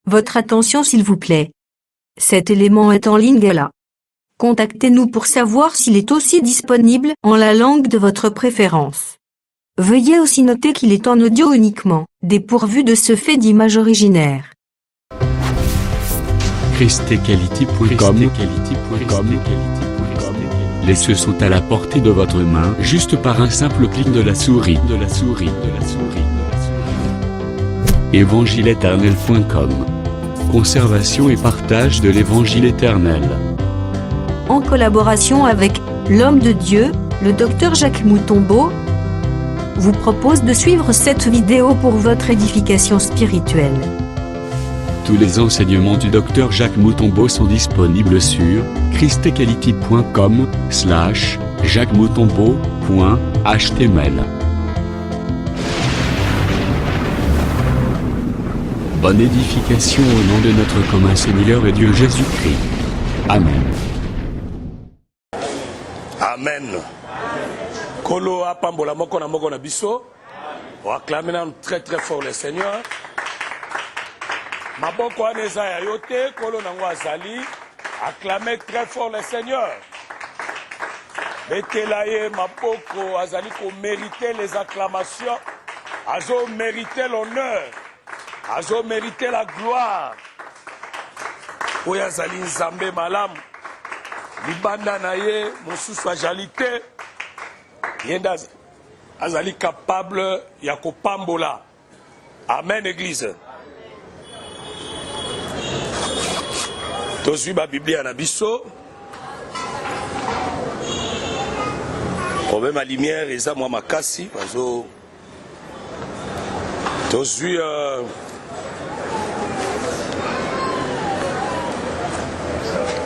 Votre attention s'il vous plaît. Cet élément est en ligne là. Contactez-nous pour savoir s'il est aussi disponible en la langue de votre préférence. Veuillez aussi noter qu'il est en audio uniquement, dépourvu de ce fait d'image originaire. ChristEquality.com. Les cieux sont à la portée de votre main, juste par un simple clic de la souris. Évangile-éternel.com. Conservation et partage de l'Évangile éternel. En collaboration avec l'homme de Dieu, le Dr Jacques Moutombo, vous propose de suivre cette vidéo pour votre édification spirituelle. Tous les enseignements du Dr Jacques Moutombo sont disponibles sur christequality.com/jacquesmoutombo.html. Bonne édification au nom de notre commun Seigneur et Dieu Jésus-Christ. Amen. Amen. Kolo apambola moko na biso. On acclame très très fort le Seigneur. Maboko aneza ya yote kolo nango azali. Acclamez très fort le Seigneur. Betelaye maboko azali ko mériter les acclamations. Azo mériter l'honneur. Azo mériter la gloire. Oya azali nzambe malamu. Libanda na ye mosusu azali te. Yenda azali capable ya kopambola. Amen église. Tozwi ba Biblia na biso. Problème à lumière eza mwa makasi bazo. Tozwi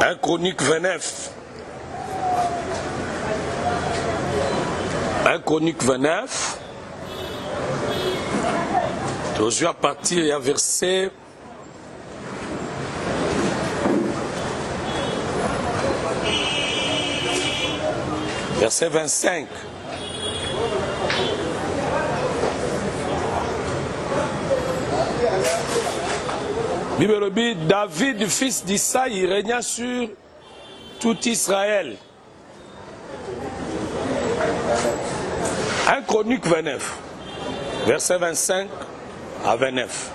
1 Chronique 29. 1 Chronique 29. Tozwi à partir du verset verset 25. Bible dit, David, fils d'Isaïe, régna sur tout Israël. 1 Chronique 29, verset 25 à 29.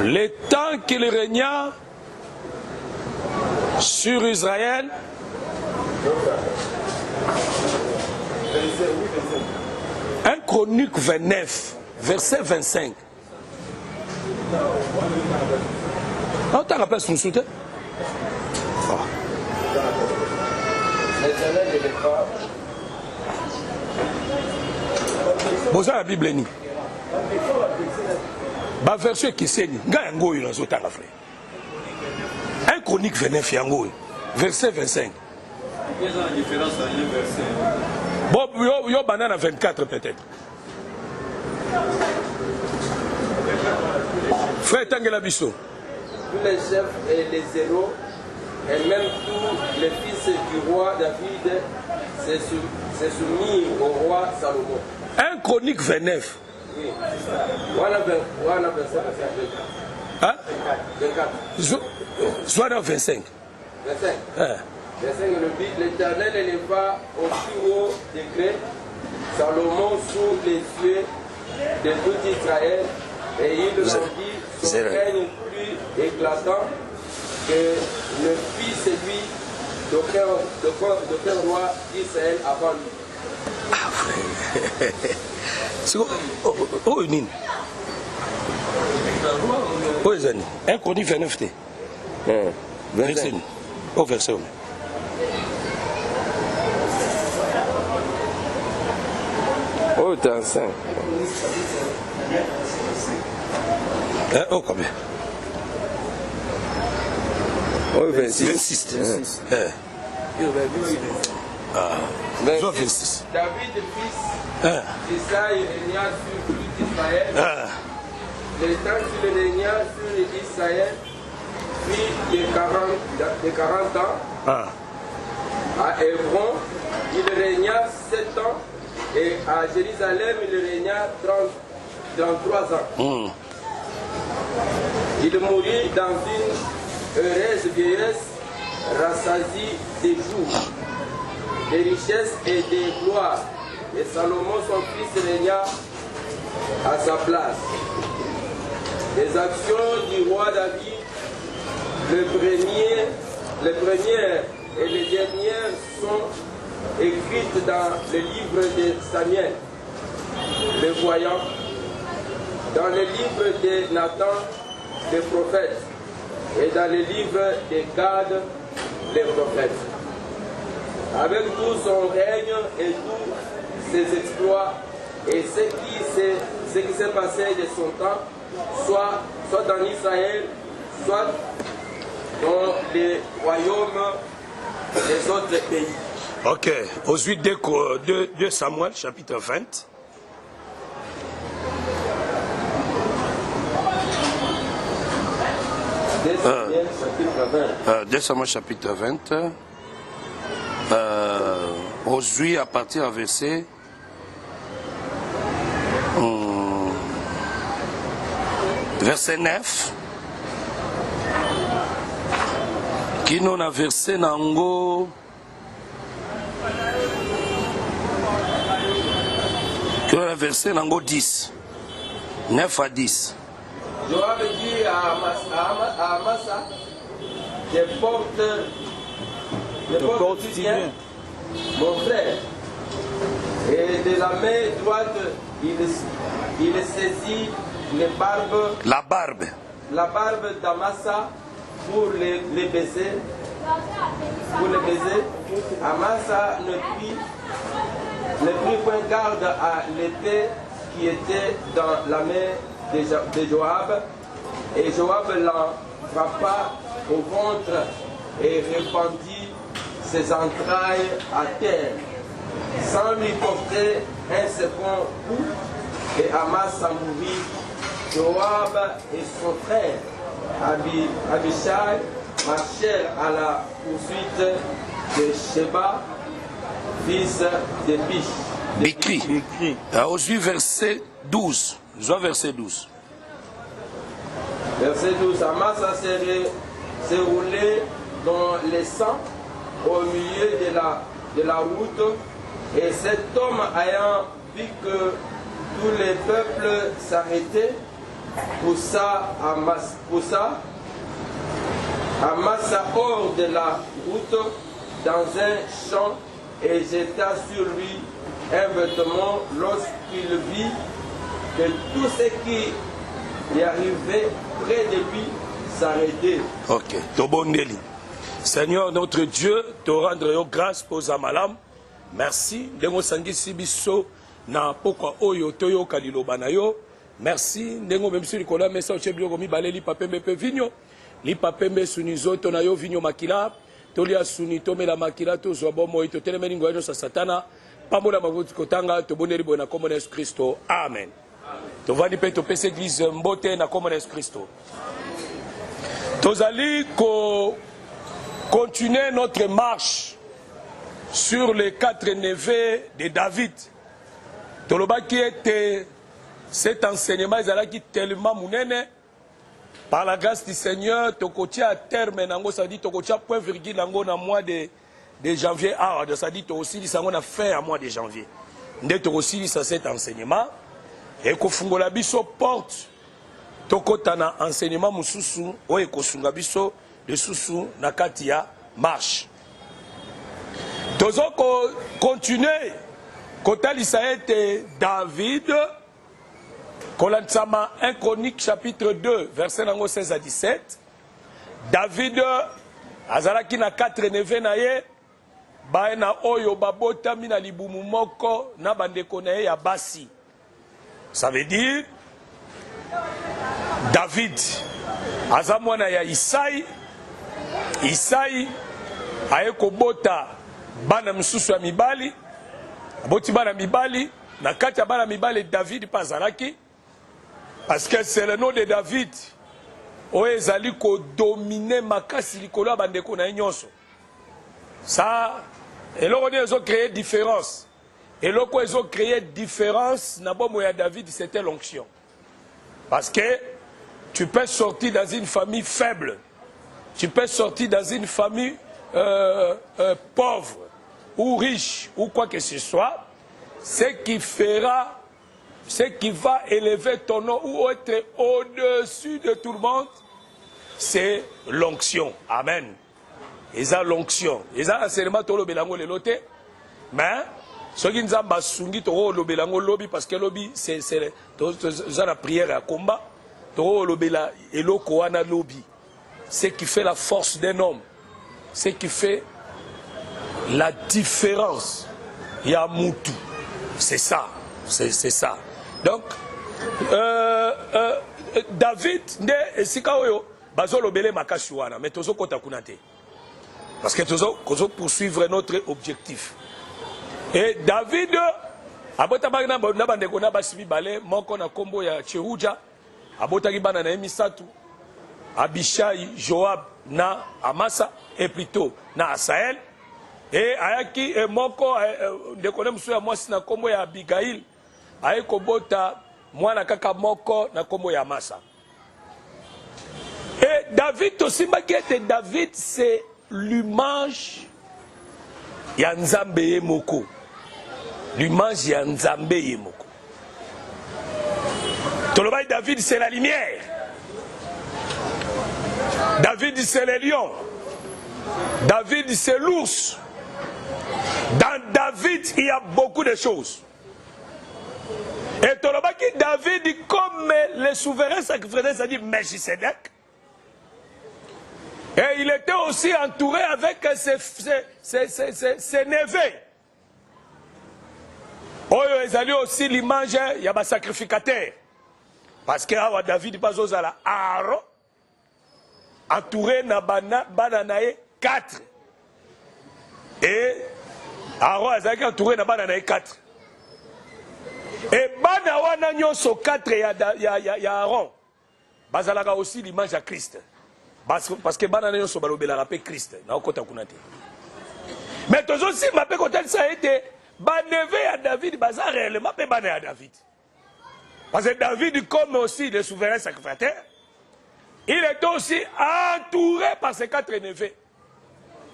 Le temps qu'il régna sur Israël, 1 Chronique 29, verset 25. On t'a rappelé son soutien? Bon, ça la Bible ni. Ba verset qui c'est ni. Nga yango yo nazo tanga frère. 1 Chronique 29 yango verset 25. Quelle est la différence entre les versets? Bon, yo banana 24 peut-être. Frère Tangela Bisso. Tous les chefs et les héros, et même tous les fils du roi David, s'est soumis au roi Salomon. 1 Chronique 29. Oui. Voilà verset 24. Hein? 24. Soit dans 25. 25. Hein? Verset le dit, l'Éternel éleva au plus haut degré Salomon sous les yeux de tout Israël, et il rendit son règne plus éclatant que ne fit celui d'aucun roi d'Israël avant lui. Ah frère. Oh, nini. Oh, Zani. 1 Chronique 29. Verset. Oh, verset. Oh, t'es enceinte. Oh, combien? Oh, 26. 26. Ah, 26. David, fils d'Isaïe, régna sur tout Israël. Le temps qu'il régna sur Israël, puis de 40 ans, à Hébron, il régna 7 ans, et à Jérusalem, il régna 33 ans. Il mourut dans une heureuse vieillesse, rassasié des jours, des richesses et des gloires. Et Salomon, son fils, régna à sa place. Les actions du roi David, les premières et les dernières sont écrites dans le livre de Samuel, le voyant, dans le livre de Nathan, le prophète, et dans le livre de Gad, le prophète. Avec tout son règne et tous ses exploits et ce qui s'est passé de son temps, soit en Israël, soit dans les royaumes des autres pays. Ok, ensuite 2 Samuel chapitre 20. Deux Samuel chapitre 20. Aujourd'hui à partir du verset verset 9 qui nous a versé nango qui nous a versé nango 10 9 à 10. Joab dit à Amasa, je porte du bien, mon frère. Et de la main droite, il saisit la barbe d'Amasa pour les baiser. Amasa ne prit point garde à l'épée qui était dans la main de Joab, et Joab l'en frappa au ventre et répandit ses entrailles à terre, sans lui porter un second coup, et Amasa mourut. Joab et son frère Abishai marchèrent à la poursuite de Sheba, fils de Bikri. Aujourd'hui verset 12. Verset 12. Verset 12. Amasa s'est roulé dans le sang au milieu de la route, et cet homme ayant vu que tous les peuples s'arrêtaient, poussa Amasa hors de la route dans un champ et jeta sur lui un vêtement lorsqu'il vit que tout ce qui est arrivé près de lui s'arrêtait. Ok, Tobondeli. Seigneur notre Dieu, te rendre grâce pour Zamalam. Merci. Dengo sangi sibiso na pokwa oyo toyo kaliloba na yo. Merci. Dengo même sur Nicolas mesa ochebio gomi baleli papembe pe vigno. Li papembe sunizoto na yo vigno makila. Tolia suni tomela makila to zobo moi to telemeni ngoyo sa satana. Pambola mavuti kotanga to boneli bona comme Jésus Christ. Amen. Tovani pe to pese église mbote na comme Jésus Christ. Tozali continuer notre marche sur les 4 neveux de David. Tolobaki était cet enseignement ezalaki tellement munene. Par la grâce du Seigneur, tokotia à terme nango, ça dit tokotia point virgule nango na mois de janvier. Ah, ça dit aussi sango na fin à mois de janvier. Nde aussi ça cet enseignement et kofungola biso porte tokota na enseignement mususu o ekosunga biso de susu na katia marche. Tozoko continuer kotalisa ete David Kolansama 1 Chronique chapitre 2 verset 16 à 17. David azalaki na 4 neveux na ye baena oyo babotami na libumu moko na bandeko na ye ya basi. Ça veut dire David aza mwana ya Isai aye kobota bana msusu ya mibali, aboti bana mibali na kati ya bana mibali David pazalaki. Parce que c'est le nom de David oyo ezali ko dominer makasi likolo ya bandeko na nyonso. Ça eloko ne ezo créer différence. Eloko ezo créer différence na bomo ya David, c'était l'onction. Parce que Tu peux sortir dans une famille faible. Tu peux sortir dans une famille pauvre ou riche ou quoi que ce soit. Ce qui fera, ce qui va élever ton nom ou être au-dessus de tout le monde, c'est l'onction. Amen. Et ça, l'onction. Et ça, c'est le tolo belango le lote. Mais, ce qui nous a basungi, toro lo belango lobby, parce que lobby, c'est la prière à combat. Toro lo bela elo koana lobby. Ce qui fait la force d'un homme. Ce qui fait la différence. Il y a Moutou. C'est ça. C'est ça. Donc, David, bazolo bele makashuana, mais tozo kota kunate. Parce que tozo poursuivre notre objectif. Et David, abota bagna na bande kona basibi bale, moko na kombo ya Cheruja, abota kibana na emisatu, Abishai, Joab na Amasa, et plutôt na Asael. Et ayaki moko de kone musu ya mwasi na kombo ya Abigail, ayeko bota mwana kaka moko na kombo ya Amasa. Et David aussi, David c'est l'image ya Nzambe ye moko. L'image ya Nzambe ye moko. Tolobai David c'est la lumière. David c'est le lion. David c'est l'ours. Dans David il y a beaucoup de choses. Et Tolobaki David comme le souverain sacrificateur, c'est-à-dire Melchisedec. Et il était aussi entouré avec ses neveux. Oyo ezali aussi l'image ya ba sacrificateur. Parce que David pas osala Aaron entouré na bananae 4. Et Aaron ezali entouré na bananae 4. Et bana wana nyonso 4 ya Aaron. Bazalaka aussi l'image à Christ. Parce que banana nyonso balobela rappel Christ na okota kunate. Mais toujours si ma pe kotel ça a été baneve à David bazar réellement pe bana à David. Parce que David comme aussi le souverain sacrificateur, il était aussi entouré par ses 4 neveux.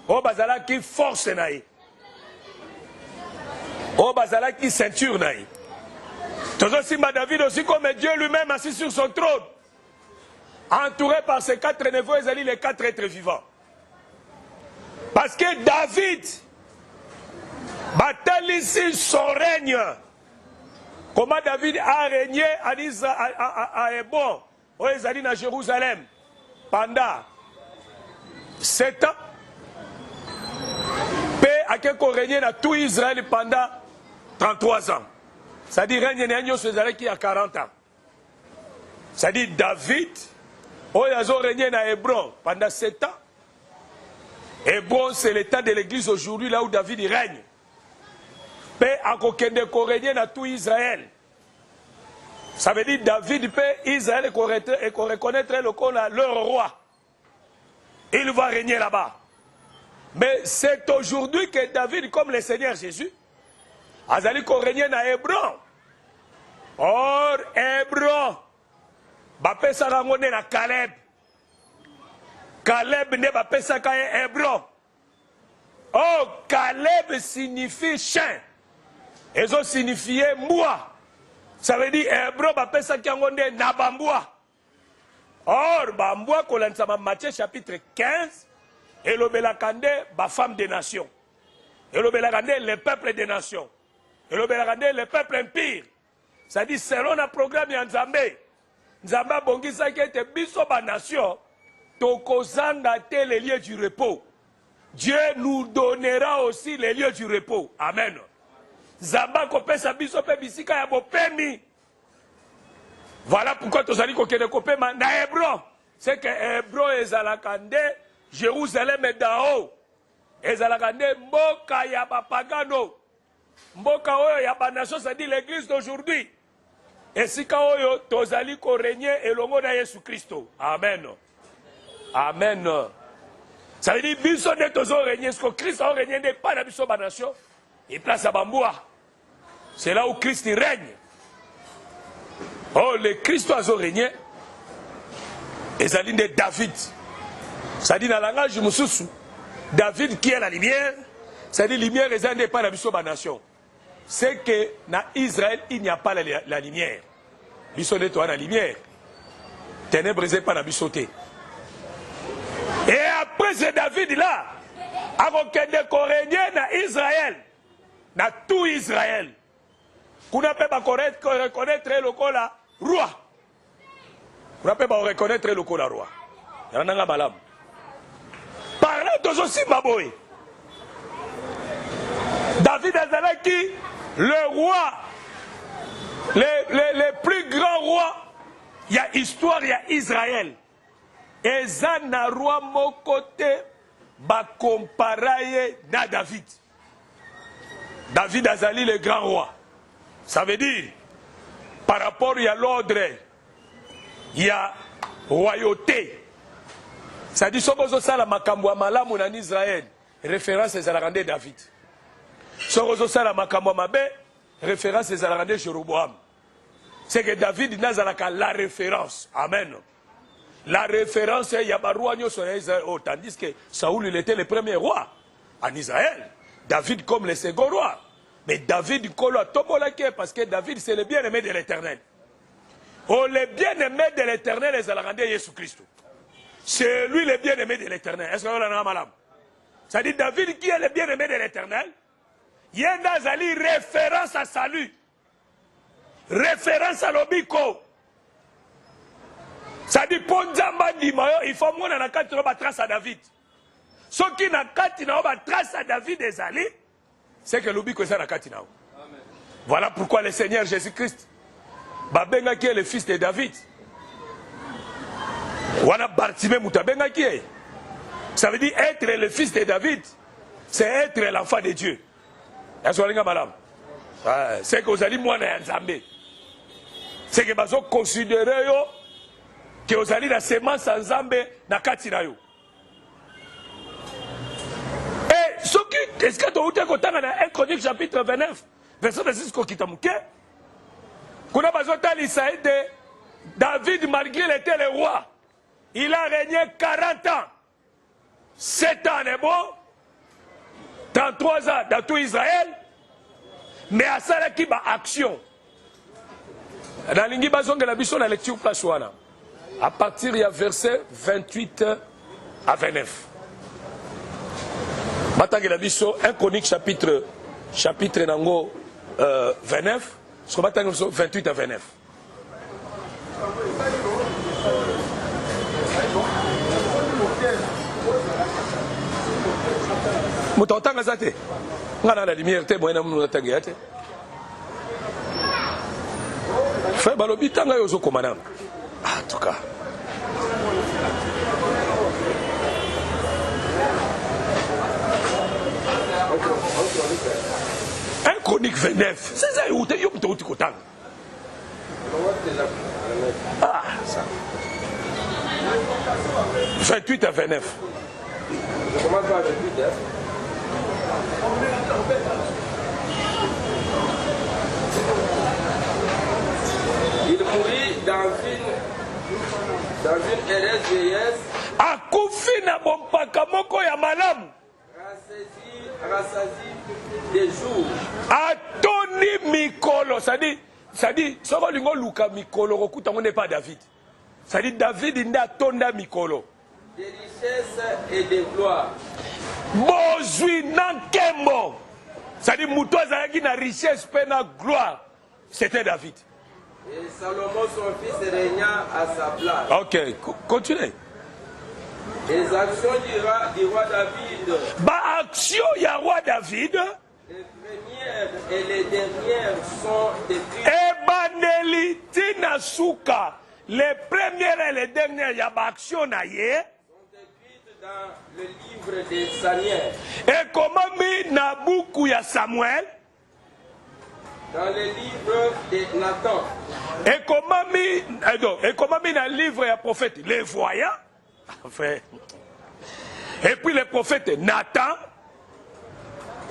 Oh bazala qui force naï. Oh bazala qui ceinture naï. Toujours si ma David aussi comme Dieu lui-même assis sur son trône. Entouré par ces 4 neveux, ils allaient les 4 êtres vivants. Parce que David, bataille ici son règne. Comment David a régné à Hébron, où ils allaient à Jérusalem, pendant 7 ans. Puis à quelqu'un régné dans tout Israël pendant 33 ans. C'est-à-dire règne qui a 40 ans. C'est-à-dire David, oh, ils ont régné à Hébron pendant 7 ans. Hébron, c'est l'état de l'église aujourd'hui, là où David règne. Puis, à Kokende, régné dans tout Israël. Ça veut dire David, puis Israël, et qu'on reconnaîtrait leur roi. Il va régner là-bas. Mais c'est aujourd'hui que David, comme le Seigneur Jésus, a régné à Hébron. Or, Hébron, bapesa rangone na Caleb. Caleb ne bapesa ka Hébron. Oh, Caleb signifie chien. Ils ont signifié moi. Ça veut dire Hébron bapesa kiangonde na bambua. Or, bambua kolansama Matthieu chapitre 15 et l'obelakande ba femme des nations. Et l'obelakande le peuple des nations. Et l'obelakande le peuple impire. Ça dit selon le programme ya Nzambe. Nzamba bongisa kete biso ba nation tokozanga te les lieux du repos. Dieu nous donnera aussi les lieux du repos. Amen. Nzamba kopesa biso pe bisika ya bopemi. Voilà pourquoi tozali kokende kopema na Hébron. C'est que Hébron ezalakande Jérusalem et d'en-haut. Ezalakande mboka ya bapagano. Mboka oyo ya ba nation, ça dit l'église d'aujourd'hui. Et si kaoyo tozali ko régner elongo na Yesu Christo. Amen. Amen. Ça veut dire biso de tozo régner, ce que Christ a régné n'est pas la biso ba nation. Il place à Bamboua. C'est là où Christ règne. Oh, le Christ a régné. ezali nde David. C'est-à-dire dans le langage mususu, David qui est la lumière, c'est-à-dire lumière ezali nde pas la biso ba nation. C'est que dans Israël il n'y a pas la lumière. Biso nde toa na lumière. Ténèbres n'est pas la bisoté. Et après ce David là, avant qu'il régner dans Israël, dans tout Israël, qu'on ne peut pas reconnaître le roi. On ne peut pas reconnaître le roi. Parlant aussi Maboé. David Azalaki, le roi, les plus grands rois, il y a histoire, il y a Israël. Et ça n'a roi mon côté, ba comparer na David. David Azali le grand roi. Ça veut dire, par rapport à l'ordre, il y a royauté. Ça dit, Sokozo Sala Makambwa Malamu en Israël, référence à la David. Sokozo Sala Makambwa Mabe, référence à la Jéroboam. C'est que David n'a pas la référence. Amen. La référence, il y a un roi sur Israël. Tandis que Saoul, il était le premier roi en Israël. David comme le second roi. Mais David, parce que David, c'est le bien-aimé de l'Éternel. Oh, le bien-aimé de l'Éternel, c'est la Jésus-Christ. C'est lui le bien-aimé de l'Éternel. Est-ce que vous avez malade? Ça dit David qui est le bien-aimé de l'Éternel. Il y a une référence à salut. Référence à l'obiko. Ça dit Ponzamba Dimayo, il faut qu'on ait une trace à David. Ce qui n'a pas une trace à David et Zali, c'est que l'obiko est à Katinao. Voilà pourquoi le Seigneur Jésus-Christ, Babenga qui est le fils de David. Voilà Bartimée Moutabenga qui est. Ça veut dire être le fils de David, c'est être l'enfant de Dieu. C'est que vous allez moi Nzambé. C'est que vous considérez que vous allez la semence en Zambé na Katinayo. Et ce qui est-ce que tu as dit dans 1 Chronique chapitre 29, verset 26 qui t'a mouké? Qu'on a besoin de David malgré qu'il était le roi. Il a régné 40 ans. 7 ans est bon. 33 ans dans tout Israël. Mais à ça, il y a action. Dans l'Ingi Bazonga, la mission de la lecture place à partir du verset 28 à 29. Maintenant, la mission 1 Chronique chapitre 29. Ce qu'on va 28 à 29. Mutantanga zate. Ngana la lumière te moyena mutanga te. Fait balobi tanga yozo komana. Ah en tout cas. Un Chronique 29. C'est ça où tu es content. Ah ça. 28 à 29. Je commence par 28, hein. Il mourit dans une heureuse vieillesse. Akufi na bompaka moko ya malamu. Rassasi des jours. Atoni mikolo. Ça dit, soko lingo luka mikolo rokuta on n'est pas David. Ça dit David nda tonda mikolo. Des richesses et de gloire. Bozui nankembo. Ça dit muto azalaki na richesse pe na gloire. C'était David. Et Salomon son fils régna à sa place. OK, continuez. Les actions du roi David. Ba action ya roi David. Les premières et les dernières sont écrites. Ebaneli tina suka. Les premières et les dernières ya ba action na ye. Dans le livre de Samuel. Et comment mi na buku ya Samuel? Dans le livre de Nathan. Et comment mi na livre ya prophète les voyants? Enfin. Et puis le prophète Nathan.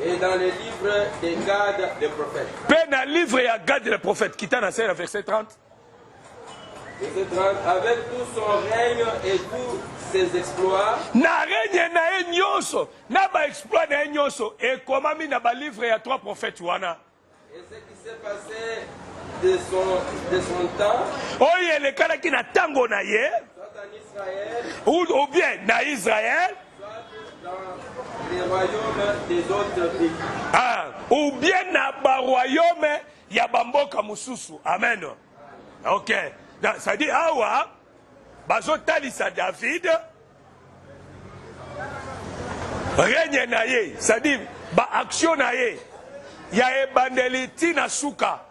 Et dans le livre de Gad le prophète. Puis dans le livre ya Gad le prophète qui t'a dans verset 30. Avec tout son règne et tous ses exploits. Na règne na ye nyonso, na ba exploit na ye nyonso, et comment mi na ba livre ya 3 prophètes wana. Et ce qui s'est passé de son temps. Oye le kala ki na tango na ye. Soit en Israël. Ou bien na Israël. Soit dans les royaumes des autres pays. Ah, ou bien na ba royaume ya bamboka mususu. Amen. Ok. Ça dit awa bazo talisa David règne na ye, ça dit ba action na ye ya ebandeli tina suka.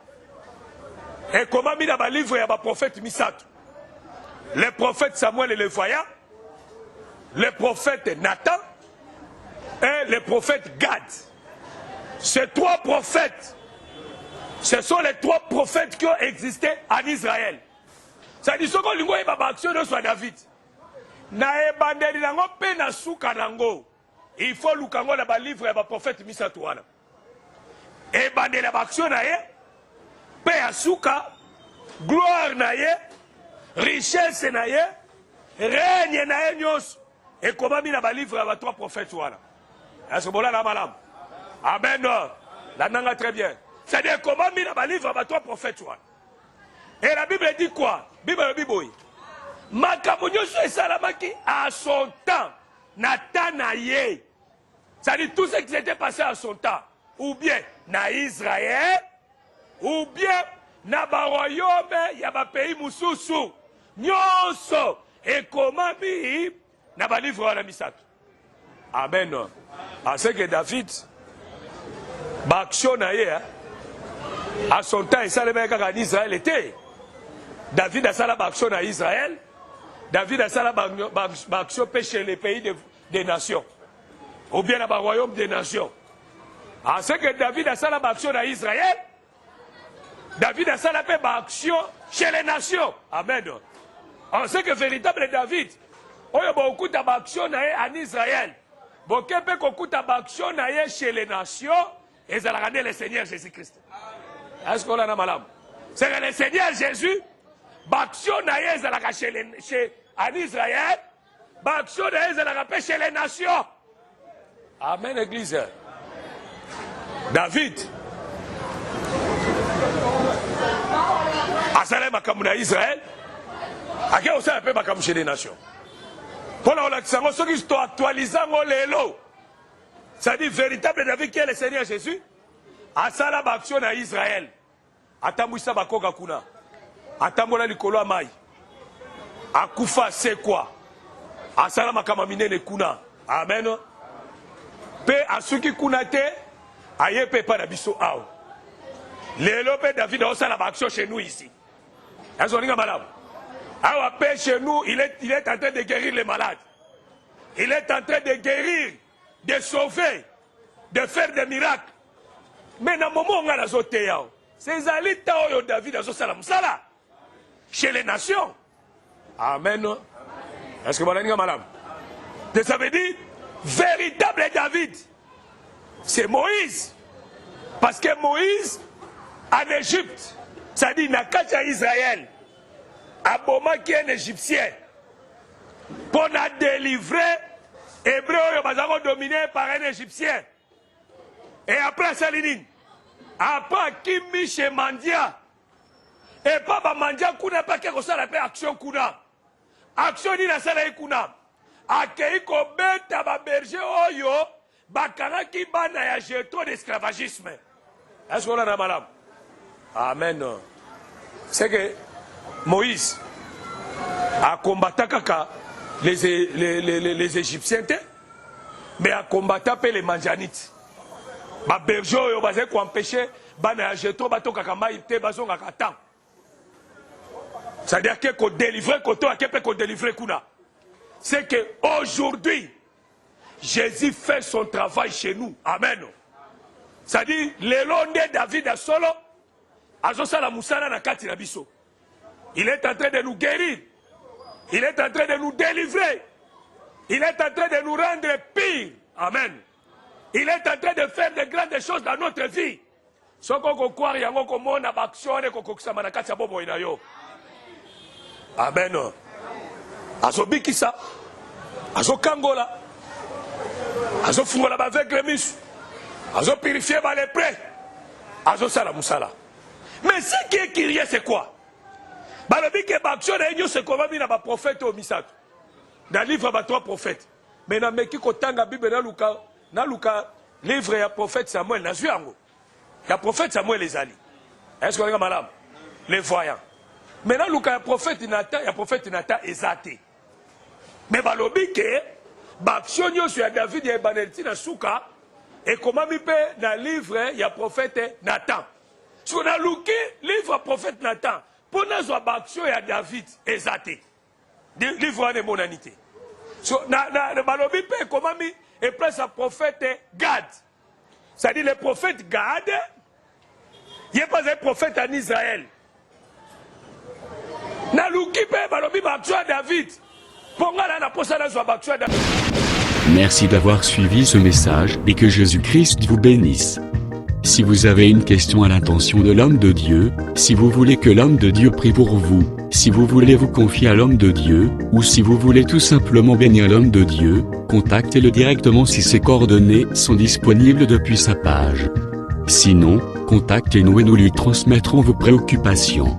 Et comment mi na ba livre ya ba prophète misato. Le prophète Samuel et le voyant, le prophète Nathan et le prophète Gad. Ces 3 prophètes, ce sont les 3 prophètes qui ont existé en Israël. Ça dit, ce qu'on lui a action de soit David. Na ebandeli nango pe na suka nango. Il faut lukango na ba livre ya ba prophète misato wana. Ebandeli action na ye, pe ya suka, gloire na ye, richesse na ye, règne na ye nyonso. Et comment mi na ba livre ya ba 3 prophètes wana. Est-ce que bon là la malam? Amen. La nanga très bien. C'est-à-dire comment mi na ba livre ya ba 3 prophètes wana. Et la Bible dit quoi? Bible Bible. Makambo nyonso esalamaki à son temps. Nathan na ye. C'est-à-dire tout ce qui s'était passé à son temps. Ou bien na Israël, ou bien na ba royaume ya ba pays mususu. Nyonso ekomami na ba livre wana misato. Amen. Parce que David ba action na ye à son temps esalamaki kaka en Israël était. David a sala action à Israël. David a sala action chez les pays des nations. Ou bien dans le royaume des nations. En ce que David a sala action à Israël, David a sala action chez les nations. Amen. En ce que véritable David, il y a beaucoup d'action en Israël. Beaucoup d'action chez les nations. Et ça a regardé le Seigneur Jésus-Christ. Est-ce qu'on a un malade? C'est que le Seigneur Jésus. Baction naïe en Israël, baction naïe chez les nations. Amen, Église. David, a salé makamou na Israël, a qui aussi un peu makamou chez les nations. Pour la relaxation, ceux qui sont actualisant les lots, ça dit véritable David qui est le Seigneur Jésus, a salé baction na Israël, a tambouissa bakoga kuna. Atambola likolo ya mai akufa c'est quoi asala makama minene kuna amen pe asuki kuna te aye pe pa na biso awo lelo pe David osala action chez nous ici azolinga malamu awa pe chez nous il est en train de guérir les malades, il est en train de guérir, de sauver, de faire des miracles. Mais na moment nga nazote yao ces alita oyo David azosala musala chez les nations. Amen. Est-ce que vous avez madame? Ça veut dire, véritable David, c'est Moïse. Parce que Moïse, en Égypte, ça dit, Nakacha Israël, Aboma qui est un Égyptien, pour la délivrer, Hébreu, dominé par un Égyptien. Et après Salinine, après Kimi chez Mandia, et pas Mandia kuna pas quelque chose à la action kuna. Action ni la salle kuna. Akeiko beta ba berger oyo bakara ki bana ya jeton d'esclavagisme. Est-ce qu'on a la malade? Amen. C'est que Moïse a combattu kaka les Égyptiens, mais a combattu les Manjanites. Ba berger oyo bazé ko empêcher bana ya jeton bato kaka mai te bazonga kata. C'est-à-dire que délivrer koto a que délivrer kuna. C'est que aujourd'hui Jésus fait son travail chez nous. Amen. C'est-à-dire le long de David a solo azosala musala na kati na biso. Il est en train de nous guérir. Il est en train de nous délivrer. Il est en train de nous rendre pire. Amen. Il est en train de faire de grandes choses dans notre vie. Soko ko kwari yango ko mona baction ko kokisama na kati ya bobo ina yo. Amen. Azobikisa. Azokangola. Azofungola baveugle misu. Azopurifier les prêts. Azosala musala. Mais ce qui est curieux, c'est quoi? Balobi ke baction na enyo se koma mina ba prophète au misato. Dans livre ba trois prophètes. Mais na meki kotanga Bible na luka livre ya prophète Samuel na zuango. Ya prophète Samuel les ali. Est-ce qu'on a madame les voyants. Maintenant luka ya prophète Nathan ezate. Mais balobi ke baction nyoso ya David ya Banelti na suka et comment mi pe na livre ya prophète Nathan. Si on a luki livre prophète Nathan pour nous action ya David ezate. Livre de monanité. So na balobi pe comment mi et place à prophète Gad. C'est-à-dire le prophète Gad, il n'est pas un prophète en Israël. Na luki pe balobi action ya David. Ponga na posa na action ya David. Merci d'avoir suivi ce message et que Jésus-Christ vous bénisse. Si vous avez une question à l'intention de l'homme de Dieu, si vous voulez que l'homme de Dieu prie pour vous, si vous voulez vous confier à l'homme de Dieu, ou si vous voulez tout simplement bénir l'homme de Dieu, contactez-le directement si ses coordonnées sont disponibles depuis sa page. Sinon, contactez-nous et nous lui transmettrons vos préoccupations.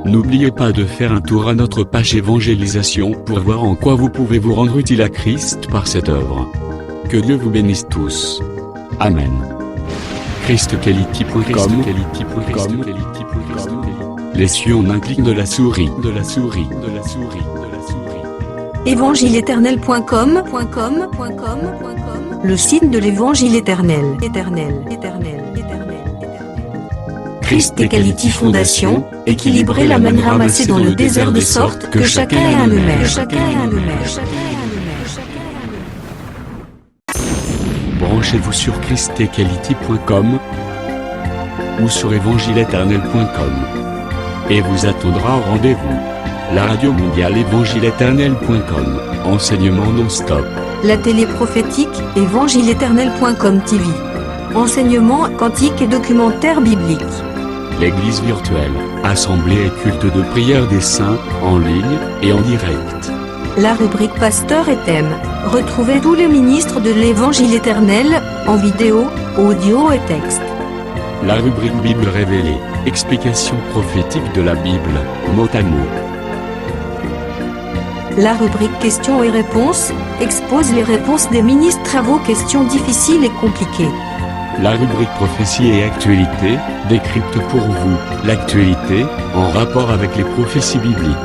N'oubliez pas de faire un tour à notre page évangélisation pour voir en quoi vous pouvez vous rendre utile à Christ par cette œuvre. Que Dieu vous bénisse tous. Amen. ChristQuality.com. Les cieux en un clic de la souris. Évangile-éternel.com. Le site de l'Évangile éternel. Christ et Quality Fondation, équilibrer la manne ramassée dans le désert de sorte que chacun ait un numéro. Branchez-vous sur ChristEquality.com ou sur évangile-éternel.com et vous attendra au rendez-vous. La radio mondiale évangile-éternel.com, enseignement non-stop. La télé prophétique, évangile-éternel.com TV. Enseignement quantique et documentaire biblique. L'église virtuelle, assemblée et culte de prière des saints, en ligne et en direct. La rubrique Pasteur et thème. Retrouvez tous les ministres de l'Évangile éternel, en vidéo, audio et texte. La rubrique Bible révélée, explication prophétique de la Bible, mot à mot. La rubrique Questions et réponses, expose les réponses des ministres à vos questions difficiles et compliquées. La rubrique Prophétie et actualité, décrypte pour vous, l'actualité, en rapport avec les prophéties bibliques.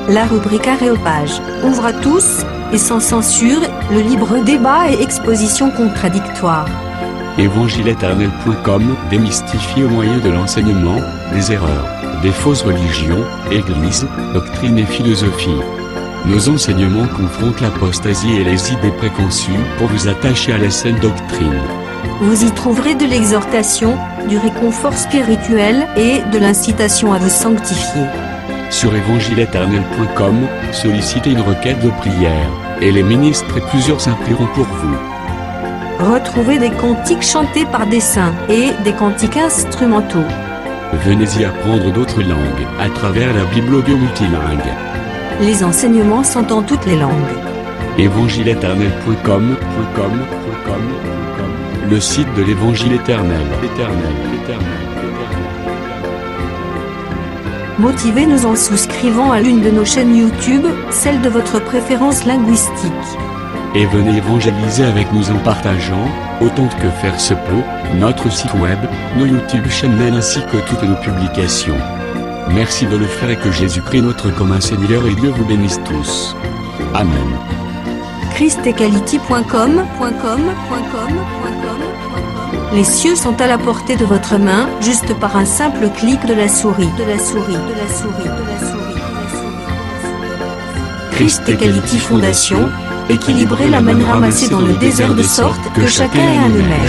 La rubrique Aréopage, ouvre à tous, et sans censure, le libre débat et exposition contradictoire. Évangile-éternel.com démystifie au moyen de l'enseignement, des erreurs, des fausses religions, églises, doctrines et philosophie. Nos enseignements confrontent l'apostasie et les idées préconçues pour vous attacher à la saine doctrine. Vous y trouverez de l'exhortation, du réconfort spirituel et de l'incitation à vous sanctifier. Sur évangile-éternel.com, sollicitez une requête de prière, et les ministres et plusieurs implieront pour vous. Retrouvez des cantiques chantés par des saints et des cantiques instrumentaux. Venez y apprendre d'autres langues à travers la Bible audio multilingue. Les enseignements sont en toutes les langues. évangile-éternel.com, le site de l'Évangile éternel. Motivez-nous en souscrivant à l'une de nos chaînes YouTube, celle de votre préférence linguistique. Et venez évangéliser avec nous en partageant, autant que faire se peut, notre site web, nos YouTube channels ainsi que toutes nos publications. Merci de le faire et que Jésus-Christ notre commun Seigneur et Dieu vous bénisse tous. Amen. ChristEquality.com. Les cieux sont à la portée de votre main, juste par un simple clic de la souris. Christ Equality Fondation, équilibrer la manne ramassée dans le désert de sorte que chacun ait un numéro.